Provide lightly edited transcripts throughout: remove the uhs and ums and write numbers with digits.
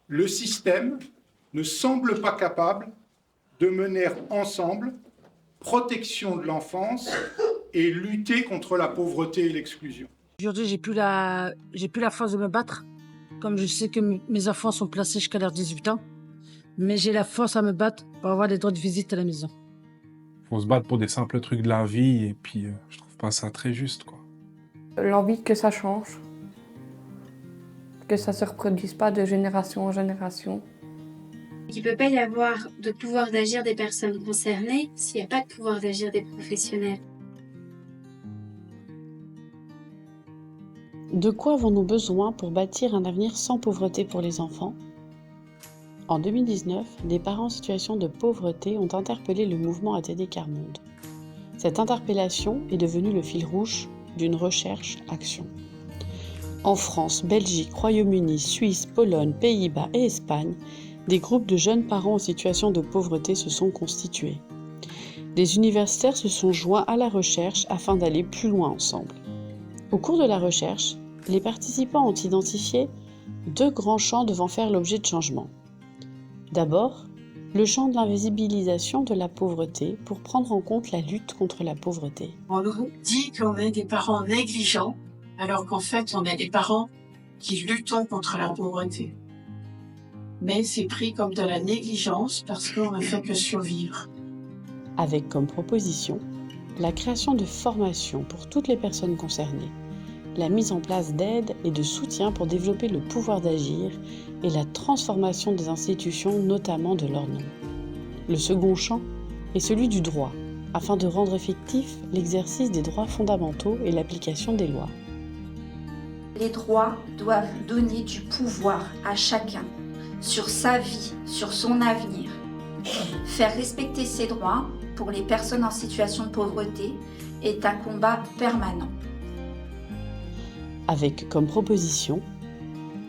le système ne semble pas capable de mener ensemble protection de l'enfance et lutter contre la pauvreté et l'exclusion. Aujourd'hui, j'ai plus la force de me battre, comme je sais que mes enfants sont placés jusqu'à leurs 18 ans. Mais j'ai la force à me battre pour avoir des droits de visite à la maison. Faut se battre pour des simples trucs de la vie, et puis je trouve pas ça très juste, quoi. L'envie que ça change, que ça se reproduise pas de génération en génération. Il ne peut pas y avoir de pouvoir d'agir des personnes concernées s'il n'y a pas de pouvoir d'agir des professionnels. De quoi avons-nous besoin pour bâtir un avenir sans pauvreté pour les enfants ? En 2019, des parents en situation de pauvreté ont interpellé le mouvement ATD Quart Monde. Cette interpellation est devenue le fil rouge d'une recherche-action. En France, Belgique, Royaume-Uni, Suisse, Pologne, Pays-Bas et Espagne, des groupes de jeunes parents en situation de pauvreté se sont constitués. Des universitaires se sont joints à la recherche afin d'aller plus loin ensemble. Au cours de la recherche, les participants ont identifié 2 grands champs devant faire l'objet de changements. D'abord, le champ de l'invisibilisation de la pauvreté pour prendre en compte la lutte contre la pauvreté. On nous dit qu'on est des parents négligents, alors qu'en fait, on est des parents qui luttons contre la pauvreté. Mais c'est pris comme de la négligence parce qu'on ne fait que survivre. Avec comme proposition la création de formations pour toutes les personnes concernées, la mise en place d'aides et de soutien pour développer le pouvoir d'agir et la transformation des institutions, notamment de leur nom. Le second champ est celui du droit, afin de rendre effectif l'exercice des droits fondamentaux et l'application des lois. Les droits doivent donner du pouvoir à chacun sur sa vie, sur son avenir. Faire respecter ces droits pour les personnes en situation de pauvreté est un combat permanent. Avec comme proposition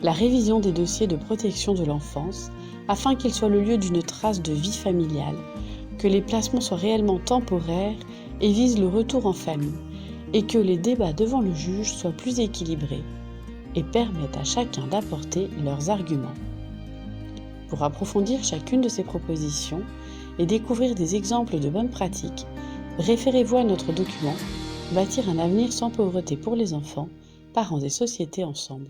la révision des dossiers de protection de l'enfance afin qu'ils soient le lieu d'une trace de vie familiale, que les placements soient réellement temporaires et visent le retour en famille, et que les débats devant le juge soient plus équilibrés et permettent à chacun d'apporter leurs arguments. Pour approfondir chacune de ces propositions et découvrir des exemples de bonnes pratiques, référez-vous à notre document « Bâtir un avenir sans pauvreté pour les enfants, parents et société ensemble ».